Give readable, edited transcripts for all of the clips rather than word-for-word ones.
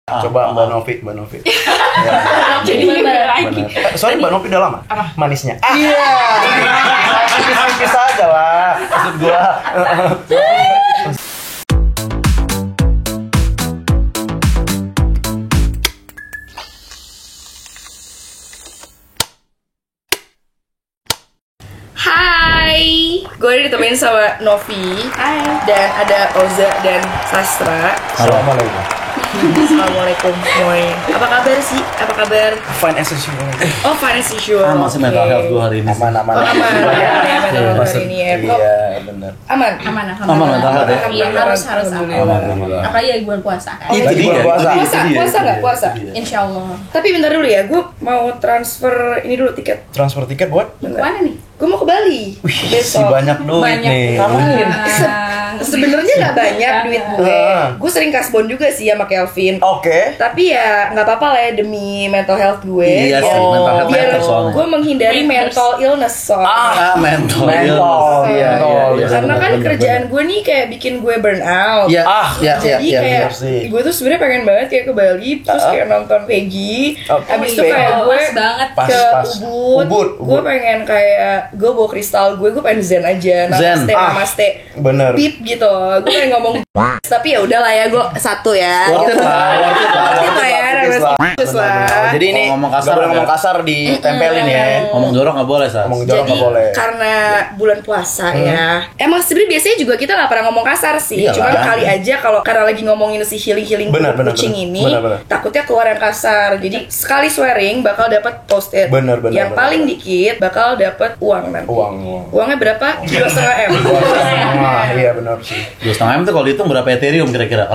Coba Mbak Novi. Ya, Jadi gimana lagi? sorry Mbak Novi udah lama? Manisnya. Iya. Tipis-tipis aja lah. Maksud gua. Hai, gue ditemenin sama Novi. Hai. Dan ada Oza dan Sastra. Assalamualaikum. Assalamualaikum semuanya. Apa kabar sih? Apa kabar? Fine as usual. Oh, fine as usual. Masih mental health gue hari ini. Aman. Oh, aman. Ya, mental hari ini ya. Oh, Iya, benar. aman. Aman mental health ya? Iya, harus Alhamdulillah. apalagi ya bulan puasa kan. Itu Lagi dia. bulan puasa. Puasa nggak puasa? Insya Allah. Tapi bentar dulu ya, gue mau transfer ini dulu tiket. Transfer tiket buat? Mana nih? Gue mau ke Bali. Wih, si Besok. banyak duit Banyak. nih. Ngapain? Ah, Sebenarnya nggak banyak duit gue. Ah. Gue sering kasbon juga sih sama Kelvin. Oke. Tapi ya nggak apa-apa lah ya demi mental health gue. Iya sih, mental health biar matter soalnya. gue menghindari mental illness soalnya. Mental. Iya. Karena kan kerjaan gue nih kayak bikin gue burn out. Iya. Jadi Iya. kayak bener sih. gue tuh sebenarnya pengen banget kayak ke Bali, terus kayak nonton Peggy. Oke. Abis itu kayak gue pas banget. Pas. ke Ubud. Gue pengen kayak gue bawa kristal gue pengen zen aja. Zen. Namaste. Bener. Beep gitu. Gue pengen ngomong tapi ya udahlah ya gue satu ya. Worth it lah. Worth it lah ya. Terus lah. Jadi ini Ngomong kasar nggak boleh ya? ngomong kasar ditempelin ya. Ngomong jorok nggak boleh, Sas. Ngomong jorok Jadi nggak boleh. karena bulan puasa ya. Emang sebenarnya biasanya juga kita nggak pernah ngomong kasar sih. Iyalah. Cuman kali aja kalau karena lagi ngomongin si healing Benar, kucing ini, benar. takutnya keluar yang kasar. Jadi sekali swearing bakal dapat posted. Benar. Yang paling dikit bakal dapat uang nanti. Uang. Uangnya berapa? 2,5 M. Iya benar sih. 2,5 M tuh kalau dihitung berapa Ethereum kira-kira?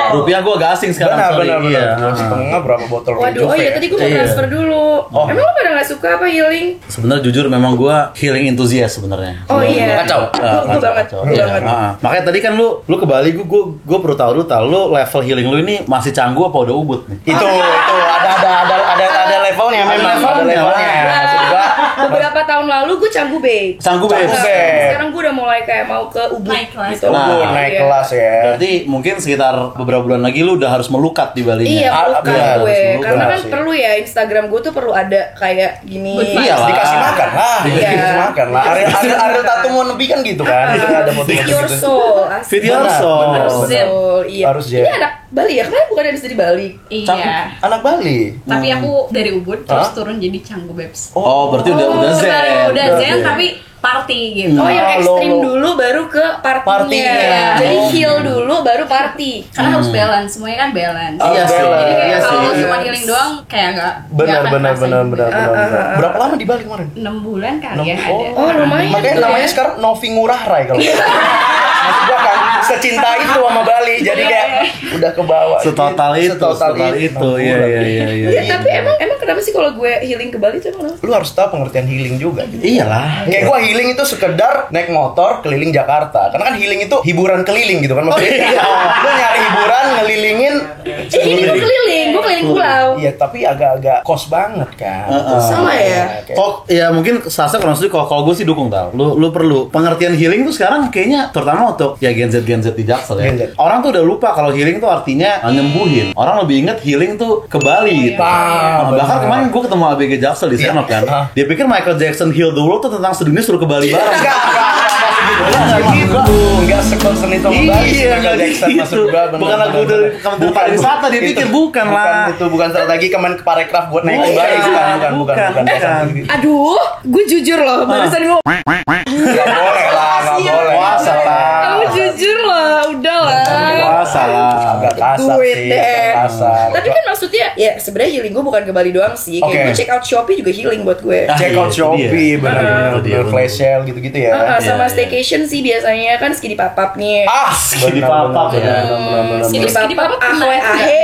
Rupiah gue agak asing sekarang. sorry. Benar. Iya. Setengah berapa botol Waduh, oh iya tadi gue mau Iya. transfer dulu. Oh. Emang lo pada nggak suka apa healing? Sebenarnya jujur memang gue healing enthusiast sebenarnya. Oh iya. Kacau. Gue banget. Gue Iya. banget. Makanya tadi kan lu ke Bali, gue perlu tahu lu level healing lu ini masih canggu apa udah ubud nih? Itu ada levelnya memang. Ada levelnya. Maksud gua, Beberapa tahun lalu gue canggu be. Canggu be. Canggu be. Sekarang gue udah mulai kayak mau ke Ubud Naik kelas. gitu. Ubud naik Iya. kelas ya. Berarti mungkin sekitar beberapa bulan lagi lu udah harus melukat di Bali. Iya, pelukan benar, gue. harus Karena kan melukat sih. perlu ya Instagram gue tuh perlu ada kayak gini. Iya lah. Dikasih makan lah. Iya. Dikasih makan lah. Ariel Tatum mau nebi kan gitu kan. Ada motif Fit your soul. asik. Fit your Benar, soul. benar, Harus benar. zen. Iya. Harus zen. Ini anak Bali ya? Kenapa bukan dari Bali? Iya. Anak Bali. Tapi aku dari Ubud terus Hah? turun jadi Canggu Babes. Oh, berarti udah zen. Udah zen zen. tapi party gitu. Oh, yang lo- ekstrim dulu baru ke partinya. Partinya. Jadi heal dulu baru party. Karena harus balance, semuanya kan balance. Oh, Iya sih. balance. Jadi kayak Iya kalau sih. cuma healing doang kayak nggak Benar. akan kerasa juga. Berapa lama di Bali kemarin? 6 bulan kali ya ada. Oh, lumayan. Makanya tuh namanya ya. sekarang Novi Ngurah Rai kalau. Maksud gua kan secinta itu sama Bali. Jadi kayak udah ke bawah. Setotal itu. Iya. Iya, tapi emang kenapa sih kalau gue healing ke Bali tuh emang? Lu harus tahu pengertian healing juga gitu. Iyalah. Kayak gua healing itu sekedar naik motor keliling Jakarta. Karena kan healing itu hiburan keliling gitu kan maksudnya. Lu nyari hiburan ngelilingin. Ini gue keliling pulau. Iya, tapi agak-agak kos banget kan. Sama ya? Kayak- Kok ya mungkin Sasa kurang setuju kalau gue sih dukung tau. Lu perlu pengertian healing tuh sekarang kayaknya terutama untuk ya Gen Z di Jaksel ya. Gen Z. Orang tuh udah lupa kalau healing tuh artinya nyembuhin. Orang lebih inget healing tuh ke Bali gitu. Ah, Bahkan benar. kemarin gue ketemu ABG Jaksel di Senop kan. Ah. Dia pikir Michael Jackson heal the world tuh tentang sedunia suruh ke Bali bareng. Enggak sekonsen itu sama Bali. Iya, Michael Jackson gitu. masuk gua, bener, Bukan lagu bener, dari bener. Kementerian Pariwisata dia pikir bukan lah. Itu bukan strategi Kemen Parekraf buat naik ke Bali. Bukan. Aduh, gue jujur loh, barusan gue Enggak boleh lah, enggak boleh. Puasa lah. kamu jujur lah, udah lah. Puasa lah. Agak kasar Duit sih, deh. agak kasar. Tapi kan maksudnya ya sebenarnya healing gue bukan ke Bali doang sih. Kayak Oke. gue check out Shopee juga healing buat gue. Check out Iya, Shopee, itu benar-benar dia. flash sale gitu-gitu ya. Sama Iya. staycation sih biasanya kan ski di papap nih. Ski di papap ya. Ski di papap ahoy ahe.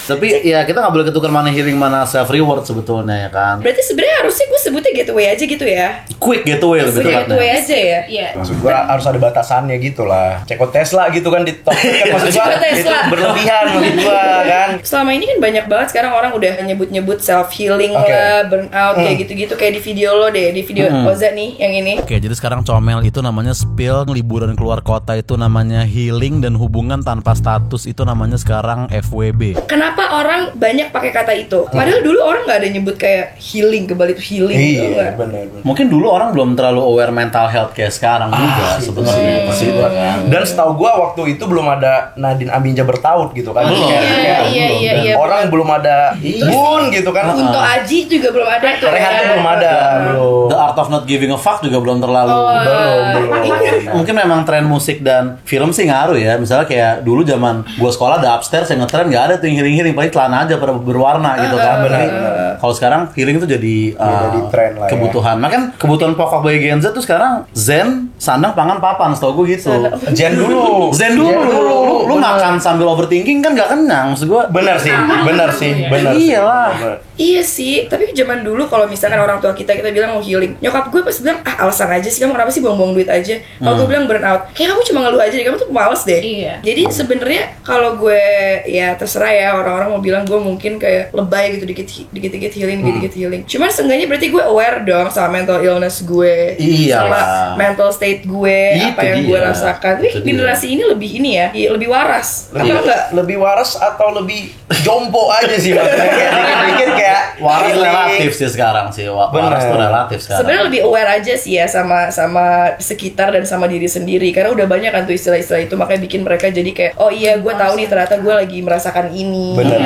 Tapi ya kita nggak boleh ketukar mana healing mana self reward sebetulnya ya kan. Berarti sebenarnya harusnya gue sebutnya getaway aja gitu ya. Quick getaway lebih Getaway tepatnya. aja ya. Iya. Maksud gua harus ada batasannya gitu lah. Cek out Tesla gitu kan di top kan maksud gua Cek out Tesla. itu berlebihan maksud gua kan. kan? Selama ini kan banyak banget sekarang orang udah nyebut-nyebut self healing Oke. lah, burnout kayak gitu-gitu, kayak di video lo deh, di video Oza nih yang ini. Oke, jadi sekarang comel itu namanya spill, liburan keluar kota itu namanya healing, dan hubungan tanpa status itu namanya sekarang FWB. Kenapa orang banyak pakai kata itu? Padahal dulu orang nggak ada nyebut kayak healing, kebal itu healing gitu Iya, nggak? benar. Mungkin dulu orang belum terlalu aware mental health kayak sekarang juga sebenarnya. Pasti itu kan. Dan setahu gua waktu itu belum ada Nadine Aminja bertaut gitu kan. Belum. Iya. Orang belum ada Bun gitu kan. Kunto Aji juga belum ada tuh. Rehan tuh belum ada, belum. The Art of Not Giving a Fuck juga belum terlalu. Belum. Mungkin memang tren musik dan film sih ngaruh ya. Misalnya kayak dulu zaman gua sekolah ada upstairs yang ngetren nggak ada tuh yang healing paling celana aja pada berwarna gitu kan. benar. Kalau sekarang healing tuh jadi jadi tren lah ya. kebutuhan. Makanya kebutuhan pokok bagi Gen Z tuh sekarang zen, sandang, pangan, papan. Setahu gue gitu. Jen dulu. Zen dulu. Lu makan sambil overthinking kan nggak kenyang. Maksud gue. Bener sih. Iyalah. Bener. Iya sih, tapi zaman dulu kalau misalkan orang tua kita bilang mau healing, nyokap gue pas bilang alasan aja sih, kamu kenapa sih buang-buang duit aja. Kalau gue bilang burnout, kayak kamu cuma ngeluh aja deh, kamu tuh males deh. Iya. Jadi sebenarnya kalau gue ya terserah ya, orang-orang mau bilang gue mungkin kayak lebay gitu, dikit-dikit healing, dikit-dikit healing. Cuman seenggaknya berarti gue aware dong sama mental illness gue, Iyalah. sama mental state gue, Itu apa yang gue dia. rasakan. Tapi Itu dia. generasi ini lebih ini ya, lebih waras. Apa enggak? Lebih waras atau lebih jompo aja sih maksudnya. Kayak dikit-dikit kayak Waras healing. relatif sih sekarang sih. Waras Bener. tuh relatif sekarang. Sebenarnya lebih aware aja sih ya sama sekitar dan sama diri sendiri, karena udah banyak kan tuh istilah-istilah itu, makanya bikin mereka jadi kayak oh iya gue tahu nih ternyata gue lagi merasakan ini. Bener.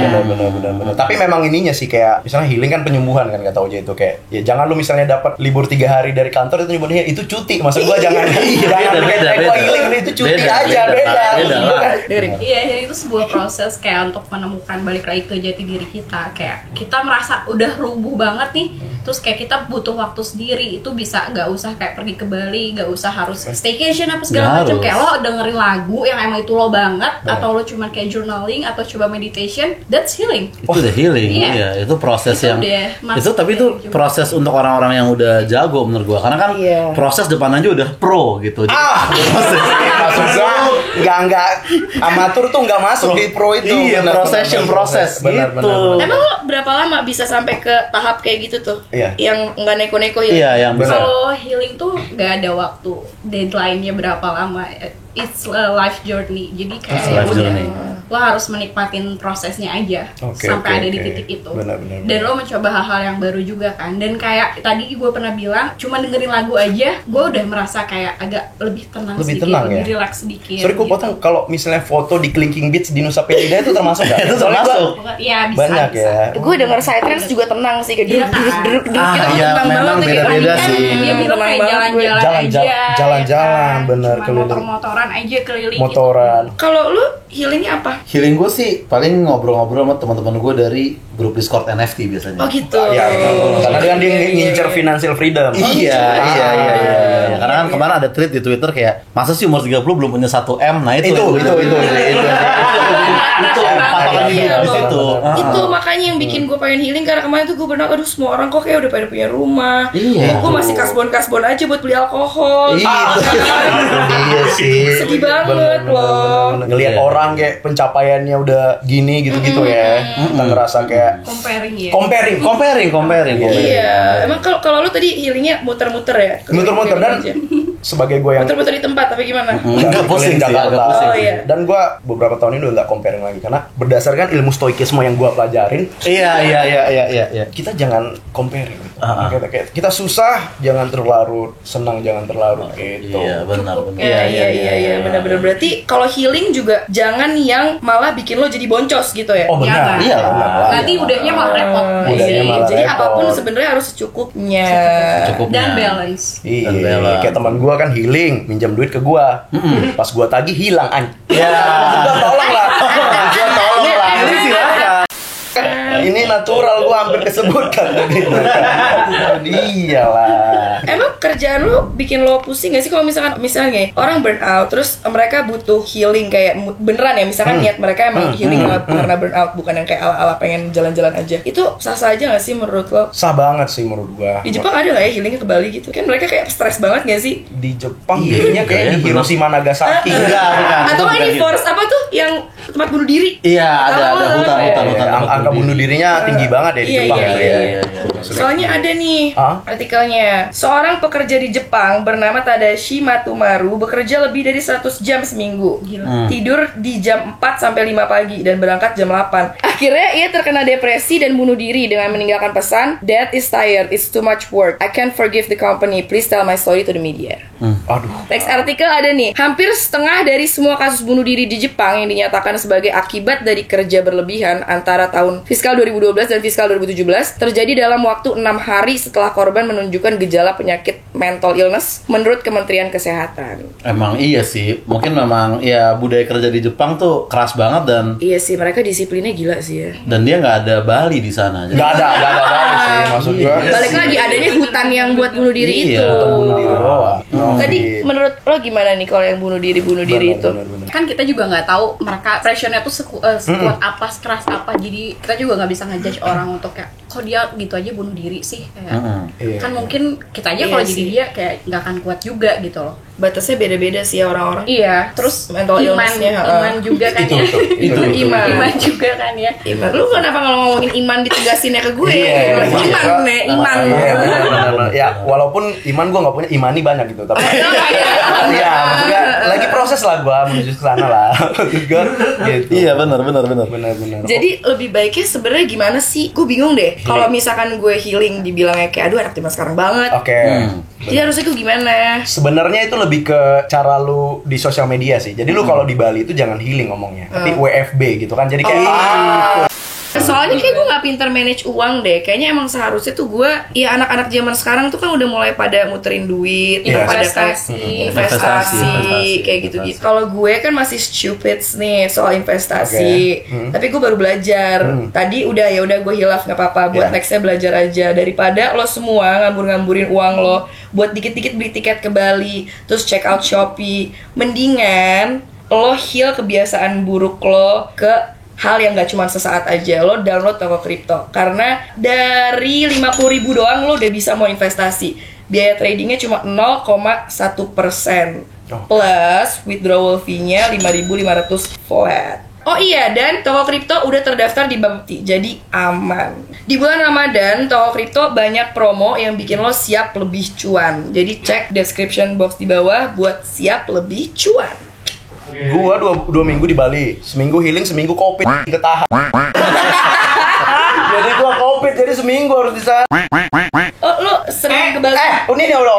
Tapi memang ininya sih kayak misalnya healing kan penyembuhan kan kata Oja itu kayak ya jangan lu misalnya dapat libur 3 hari dari kantor itu nyebutnya itu cuti. Maksud gua jangan jangan beda. gua healing itu cuti Beda aja beda. lah. Dengerin. Iya, jadi itu sebuah proses kayak untuk menemukan balik lagi ke jati diri kita. Kayak kita merasa udah rubuh banget nih, terus kayak kita butuh waktu sendiri. Itu bisa nggak usah kayak pergi ke Bali, nggak usah harus staycation apa segala Nggak macam. harus. Kayak lo dengerin lagu yang emang itu lo banget, atau lo cuma kayak journaling atau coba meditation, that's healing. Itu udah healing, Iya. iya. Itu proses Itu yang udah masuk itu tapi itu kayak proses untuk orang-orang yang udah jago menurut gua. Karena kan Iya. proses depan aja udah pro gitu. Jadi, Maksud gua enggak amatur tuh enggak masuk di pro itu. Iya, proses Benar. gitu. Emang lo berapa lama bisa sampai ke tahap kayak gitu tuh? Iya. Yang nggak neko-neko ya? Iya, yang bisa. Kalau healing tuh nggak ada waktu deadline-nya berapa lama. It's a life journey. Jadi kayak It's a ya life udah, journey. lo harus menikmatin prosesnya aja Oke, sampai oke, ada di oke. titik itu. Benar. Dan lo mencoba hal-hal yang baru juga kan. Dan kayak tadi gue pernah bilang, cuma dengerin lagu aja, gue udah merasa kayak agak lebih tenang Lebih sedikit, tenang lebih ya? relax sedikit. Sorry gua potong kalau misalnya foto di Clinking Beach di Nusa Penida itu termasuk enggak? Itu termasuk. Iya bisa. Banyak bisa. ya. Gue denger psytrance juga tenang sih, kayak Iya, duduk gitu. Ah, Itu iya, tenang memang banget tuh, kayak, beda-beda kan sih. Dia bilang tenang kayak banget gue. jalan-jalan aja, jalan-jalan, ya kan? bener, Cuma keliling. motor-motoran aja keliling Motoran. Kalau lu healingnya apa? Healing gue sih paling ngobrol-ngobrol sama teman-teman gue dari grup Discord NFT biasanya. Oh gitu. Ya, karena dia ngincer financial freedom. Iya. Karena kan kemarin ada tweet di Twitter kayak masa sih umur 30 belum punya 1M. Nah itu patokan Iya, hidup di loh. situ. Itu makanya yang bikin gue pengen healing, karena kemarin tuh gue benar, aduh semua orang kok kayak udah pada punya rumah. Iya. Gue masih kasbon aja buat beli alkohol. Iya sih. Sedih banget loh. Ngelihat Iya. orang kayak pencapaiannya udah gini gitu-gitu ya. Kita ngerasa kayak comparing ya. comparing. Iya. Emang kalau lu tadi healingnya muter-muter ya? Muter-muter dan Aja. sebagai gue yang Muter-muter di tempat tapi gimana? Agak pusing sih, Jakarta. agak pusing Oh, iya. Dan gue beberapa tahun ini udah nggak comparing lagi karena berdasarkan ilmu stoikisme yang gue pelajarin, Iya. kita jangan comparing. Gitu. Ah. Kita susah, jangan terlarut, senang jangan terlarut gitu. Iya, benar. Iya, benar-benar. Berarti kalau healing juga jangan yang malah bikin lo jadi boncos gitu ya? Oh benar. Iya, Iya. Nanti udahnya malah repot. Udahnya malah Jadi repot. apapun sebenarnya harus secukupnya. Cukupnya. Dan balance. Iya, Dan bela. kayak teman gua kan healing, minjam duit ke gua. Pas gua tagih hilang Ya. Gua tolong lah. Ini silakan. Ini natural gua hampir kesebutkan tadi. Iyalah. Emang kerjaan lo bikin lo pusing gak sih kalau misalnya orang burn out terus mereka butuh healing kayak beneran ya misalkan niat mereka emang healing karena burn out bukan yang kayak ala-ala pengen jalan-jalan aja. Itu sah-sah aja gak sih menurut lo? Sah banget sih menurut gua. Di Jepang ada gak ya healingnya ke Bali gitu? Kan mereka kayak stres banget gak sih? Di Jepang kayaknya kayak di Hiroshima Nagasaki. Enggak, bukan. Atau Itu ini bukan forest apa tuh yang tempat bunuh diri? Iya, ada hutan. Angka bunuh dirinya tinggi banget ya di Iya, Jepang iya, itu iya, ya. iya. Soalnya ada nih Hah? artikelnya. Seorang pekerja di Jepang bernama Tadashi Matumaru bekerja lebih dari 100 jam seminggu. Tidur di jam 4 sampai 5 pagi dan berangkat jam 8. Akhirnya ia terkena depresi dan bunuh diri dengan meninggalkan pesan, "Dad is tired, it's too much work. I can't forgive the company. Please tell my story to the media." Aduh. Next artikel ada nih. Hampir setengah dari semua kasus bunuh diri di Jepang yang dinyatakan sebagai akibat dari kerja berlebihan antara tahun fiskal 2012 dan fiskal 2017 terjadi dalam waktu 6 hari setelah korban menunjukkan gejala penyakit mental illness menurut Kementerian Kesehatan. Emang iya sih, mungkin memang ya budaya kerja di Jepang tuh keras banget dan Iya sih, mereka disiplinnya gila sih ya. dia nggak ada Bali di sana. Jadi- Nggak ada balik sih maksud gua. Balik lagi adanya hutan yang buat bunuh diri Iya, itu. Hutan bunuh diri doang. Tadi menurut lo gimana nih kalau yang bunuh diri itu? Bener. Kan kita juga nggak tahu mereka pressure-nya tuh sekuat apa, sekeras apa. Jadi kita juga nggak bisa ngejudge orang untuk kayak kok dia gitu aja bunuh diri sih kayak. Iya. Kan mungkin kita aja Iya kalau sih. jadi dia kayak nggak akan kuat juga gitu loh. Batasnya beda-beda sih ya orang-orang. Iya, terus Mental illness-nya, iman juga kan ya. Itu. Iman. juga kan ya. Iman. Lu kenapa kalau ngomongin iman ditegasinnya ke gue? Iya, Iman. Iya, benar. Ya, walaupun iman gua nggak punya, imani banyak gitu. Tapi iya, maksudnya lagi proses lah gua menuju ke sana lah. Maksud gua gitu. Iya, benar. Benar. Jadi lebih baiknya sebenarnya gimana sih? Gue bingung deh. Kalau misalkan gue healing dibilangnya kayak aduh anak zaman sekarang banget. Oke. Jadi harusnya tuh gimana? Sebenarnya itu lebih ke cara lu di sosial media sih. Jadi lu kalau di Bali itu jangan healing ngomongnya, tapi WFB gitu kan. Jadi kayak Soalnya kayak gue gak pinter manage uang deh. Kayaknya emang seharusnya tuh gue, ya anak-anak zaman sekarang tuh kan udah mulai pada muterin duit, Yes. pada kayak Investasi. investasi kayak gitu-gitu. Kalau gue kan masih stupid nih soal investasi. Tapi gue baru belajar. Tadi udah gue hilaf nggak apa-apa. Buat Yeah. nextnya belajar aja. Daripada lo semua ngambur-ngamburin uang lo buat dikit-dikit beli tiket ke Bali, terus check out Shopee. Mendingan lo heal kebiasaan buruk lo ke hal yang gak cuma sesaat aja. Lo download toko kripto karena dari 50.000 doang lo udah bisa mau investasi. Biaya tradingnya cuma 0,1%. Plus withdrawal fee-nya 5.500 flat. Oh iya, dan toko kripto udah terdaftar di Bapepti, jadi aman. Di bulan Ramadan, toko kripto banyak promo yang bikin lo siap lebih cuan. Jadi cek description box di bawah buat siap lebih cuan. gua dua minggu di Bali, seminggu healing, seminggu covid ketahan. Jadi gua covid, jadi seminggu harus di sana. Oh, lo sering ke Bali? Ini nih udah.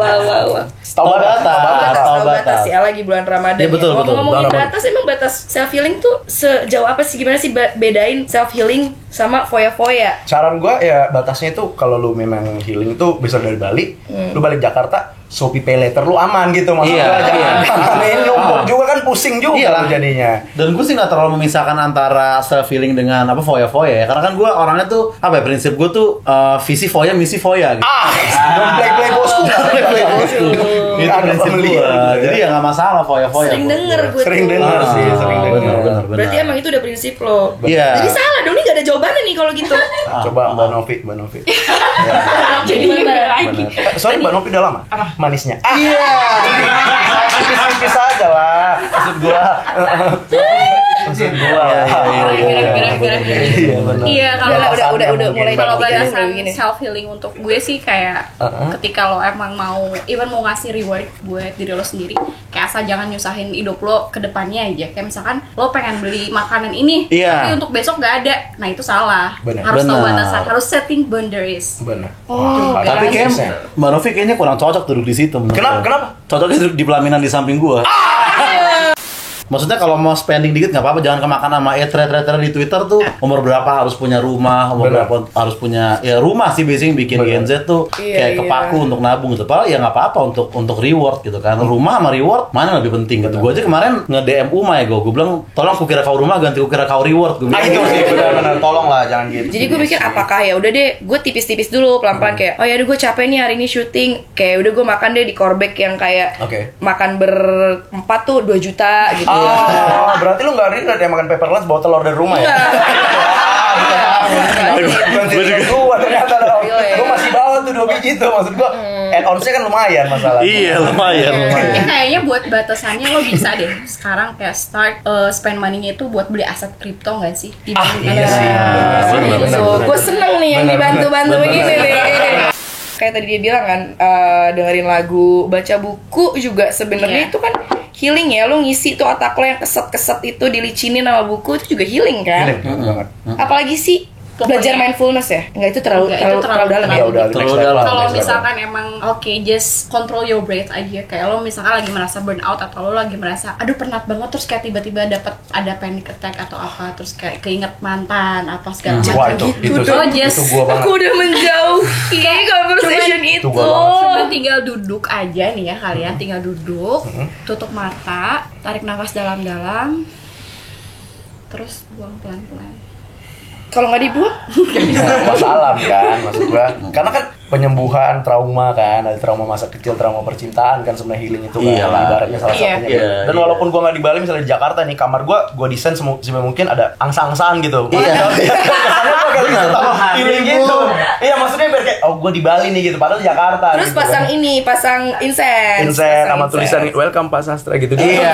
Allah. Taubatan. Ya lagi bulan Ramadan. Ya, betul, betul. Ngomongin Bulan batas, emang batas self healing tuh sejauh apa sih? Gimana sih bedain self healing sama foya-foya? Saran gua ya batasnya itu kalau lu memang healing itu bisa dari Bali, lu balik Jakarta, Shopee Pay Later lu aman gitu maksudnya. Iya. Jangan numpuk juga kan pusing juga Iya lah. jadinya. Dan gue sih nggak terlalu memisahkan antara self healing dengan apa foya-foya ya. Karena kan gue orangnya tuh apa ya, prinsip gue tuh visi foya misi foya gitu. Don't play bosku. Play bosku. Itu Ada prinsip gue. pembelian. Jadi ya nggak masalah foya-foya. Sering denger gue Sering tuh. denger sih, sering denger. Benar. Berarti emang itu udah prinsip lo. Iya. Jadi salah dong, ini gak ada jawabannya nih kalau gitu. Coba Mbak Novi. Jadi gimana lagi? Sorry Mbak Novi udah lama. Manisnya. Iya. Tipis-tipis aja lah. Maksud gua. Iya, benar. Iya, kalau udah mulai kalau Begini. batasan self healing untuk gue sih kayak ketika lo emang mau ngasih reward buat diri lo sendiri, kayak asal jangan nyusahin hidup lo ke depannya aja. Kayak misalkan lo pengen beli makanan ini, Iya. tapi untuk besok gak ada. Nah, itu salah. Benar. Harus tahu Benar. batasan, harus setting boundaries. Benar. Tapi kayak Mbak Novi kayaknya kurang cocok duduk di situ. menurut Kenapa? gue. Cocoknya duduk di pelaminan di samping gua. Maksudnya kalau mau spending dikit nggak apa-apa, jangan kemakan sama thread di Twitter tuh umur berapa harus punya rumah, umur Bener. berapa harus punya ya rumah sih biasanya bikin Bener. Gen Z tuh Iya, kayak kepaku untuk nabung gitu. Padahal ya nggak apa-apa untuk reward gitu kan. Rumah sama reward mana yang lebih penting gitu. Gue aja kemarin nge-DM Uma ya gue bilang tolong kukira kau rumah ganti kukira kau reward. Gue Ah bilang itu sih benar-benar tolong lah jangan gitu. Jadi gue mikir apakah ya udah deh gue tipis-tipis dulu pelan-pelan kayak oh ya udah gue capek nih hari ini syuting kayak udah gue makan deh di Corbek yang kayak Oke. makan berempat tuh 2 juta gitu. Oh, berarti lu nggak regret ya makan paper lunch bawa telur dari rumah ya? Gue ternyata dong. Gue masih bawa tuh 2 biji tuh maksud gue. Add-onsnya kan lumayan masalah. iya lumayan. Ini kayaknya buat batasannya lo bisa deh sekarang kayak start spend money-nya itu buat beli aset kripto nggak sih? Iya sih. bener. Gue seneng nih yang Bener, dibantu-bantu bener. begini nih. Kayak tadi dia bilang kan, dengerin lagu, baca buku juga sebenarnya Iya. itu kan healing ya. Lo ngisi tuh otak lo yang keset-keset itu dilicinin sama buku itu juga healing kan. Healing banget. Apalagi sih belajar mindfulness ya? Enggak itu terlalu Enggak, itu terlalu dalam ya. Ya udah Terlalu next level, dalam. Kalau next level. misalkan emang oke, just control your breath aja. Kayak lo misalkan lagi merasa burnout atau lo lagi merasa aduh penat banget terus kayak tiba-tiba dapat ada panic attack atau apa terus kayak keinget mantan apa segala macam. Wah itu Lo just itu gua banget. Aku udah menjauhi conversation itu. gua banget. cuma tinggal duduk aja nih ya kalian, tinggal duduk, tutup mata, tarik nafas dalam-dalam, terus buang pelan-pelan. Kalau nggak dibuang, Masalah kan maksud gua. Karena kan penyembuhan trauma kan, ada trauma masa kecil, trauma percintaan kan sebenarnya healing itu kan. Iyalah. Ibaratnya salah Iya. satunya. Iya, Dan iya. walaupun gua nggak di Bali misalnya di Jakarta nih, kamar gua desain sebisa mungkin ada angsa-angsaan gitu. Iya. Kesannya gua kayak gitu, healing gitu. Iya maksudnya biar kayak oh gua di Bali nih gitu, padahal di Jakarta. terus gitu pasang kan. ini, pasang incense. Insen Pasang sama tulisan incense. welcome Pak Sastra gitu. Iya.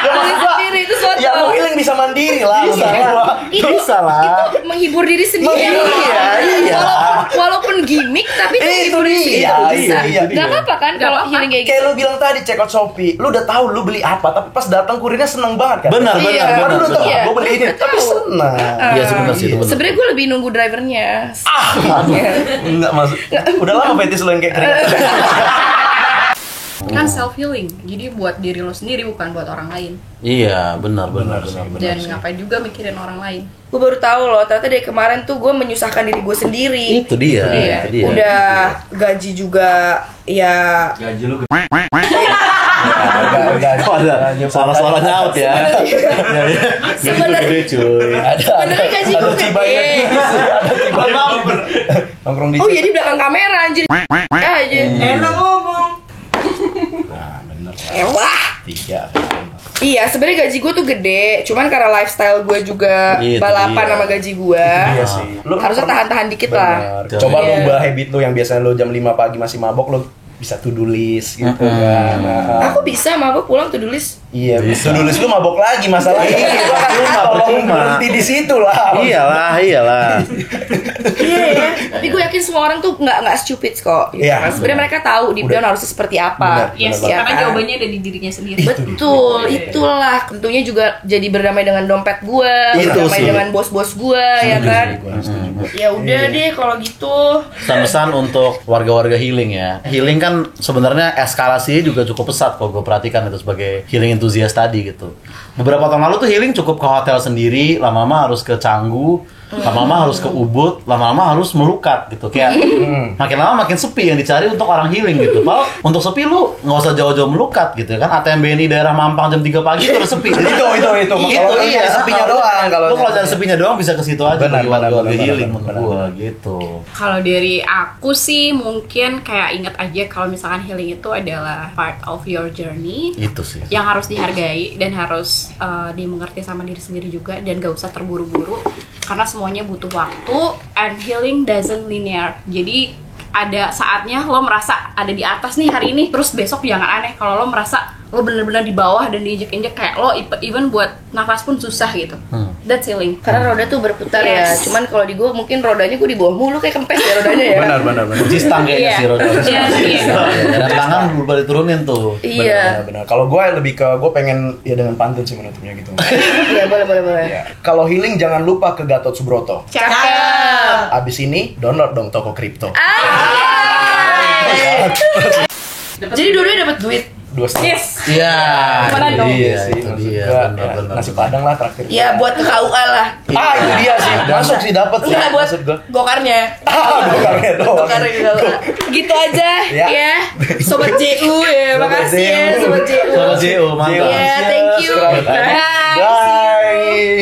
Tulis sendiri itu suatu. Ya mau healing bisa mandiri lah. Bisa maksud lah. gua. itu, Bisa lah. itu menghibur diri sendiri. Iya, iya. Walaupun gimmick tapi itu menghibur diri sendiri. iya, Bisa. iya, Gak apa-apa kan Gak kalau apa-apa. healing kayak gitu. Kayak lu bilang tadi check out Shopee, lu udah tahu lu beli apa, tapi pas datang kurirnya seneng banget kan? Benar, Iya. benar, Padahal lu udah tahu, Iya. gue beli ini, Udah tapi tahu. seneng. Iya sih benar sih itu benar. Sebenarnya gue lebih nunggu drivernya. Enggak masuk. Udah lama fetis lu yang kayak keringat. Kan self healing, jadi buat diri lo sendiri bukan buat orang lain. Iya, benar. Dan ngapain juga mikirin orang lain. Gue baru tahu loh, ternyata dari kemarin tuh gue menyusahkan diri gue sendiri. Itu dia. Iya. Itu dia. Udah gaji juga ya Gaji lu Enggak. Oh, ada suara-suara nyaut ya. Iya, iya. Gaji lu gede cuy. sebenarnya gaji gue Cibaynya gede. gitu sih, ada Cibaynya. Nongkrong di Oh iya dia belakang kamera anjir. Aja. enak ngomong. Nah, bener. Wah. 3. Iya, sebenarnya gaji gue tuh gede, cuman karena lifestyle gue juga Itu balapan dia. sama gaji gue. Iya sih. Harusnya tahan-tahan dikit lah. Bener. Coba lu Iya. ubah habit lu yang biasanya lu jam 5 pagi masih mabok, lu bisa to-do list gitu kan. Nah, Aku bisa mabuk pulang to do list. iya, Bisa. to-do list lu mabok lagi masalahnya. Gua kan tolong berhenti di situ lah. Iyalah. Iya ya. Tapi gue yakin semua orang tuh nggak stupid kok. Gitu. Iya, kan. Sebenarnya benar. mereka tahu di Udah. dalam harusnya seperti apa. Benar, Yes, benar Ya karena kan? jawabannya ada di dirinya sendiri. Betul, itulah. Tentunya juga jadi berdamai dengan dompet gue, Itu berdamai sih. dengan bos-bos gue, ya kan. Ya udah Iya. deh kalau gitu. Pesan-pesan untuk warga-warga healing ya. Healing kan sebenarnya eskalasinya juga cukup pesat kalau gue perhatikan itu sebagai healing enthusiast tadi gitu. Beberapa tahun lalu tuh healing cukup ke hotel sendiri, lama-lama harus ke Canggu, lama-lama harus ke Ubud, lama-lama harus melukat gitu. Kayak makin lama makin sepi yang dicari untuk orang healing gitu. Kalau untuk sepi lu nggak usah jauh-jauh melukat gitu kan. ATM BNI daerah Mampang jam 3 pagi itu udah sepi. Itu. Kalau iya. cari sepinya doang, kalau Lu kalau cari sepinya doang bisa ke situ aja. Benar, bagi benar, warga benar, healing benar, menurut benar. gua gitu. Kalau dari aku sih mungkin kayak inget aja kalau misalkan healing itu adalah part of your journey Itu sih. yang harus dihargai dan harus dimengerti sama diri sendiri juga dan gak usah terburu-buru karena semuanya butuh waktu and healing doesn't linear. Jadi ada saatnya lo merasa ada di atas nih hari ini, terus besok jangan aneh kalau lo merasa lo bener-bener di bawah dan diinjek-injek kayak lo even buat nafas pun susah gitu. That's healing. Karena roda tuh berputar ya. Yes. Cuman kalau di gue mungkin rodanya gue di bawah mulu kayak kempes ya rodanya ya. benar. Kunci stang kayaknya Iya. sih roda. Iya, iya. Dan tangan belum diturunin tuh. Iya. Benar. Kalau gue lebih ke gue pengen ya dengan pantun sih menutupnya gitu. Iya, boleh. Ya. Kalau healing jangan lupa ke Gatot Subroto. Cakep. Abis ini download dong toko kripto. Jadi dua-duanya dapat duit. 2,5. Yes. Iya. Gimana dong? Iya sih, itu maksud dia. gua, Benar, ya, benar, nasi benar. padang lah traktir. Ya buat ke KUA lah. Ah, itu dia sih. Masuk sih dapat sih. Enggak buat Maksud gua. gokarnya. Gokarnya doang. Gokarnya ke KUA. Gitu aja Ya. ya. Sobat JU ya. Sobat Makasih ya JU. Sobat JU. Sobat JU, mantap. Ya, thank you. Subscribe. Bye. Bye.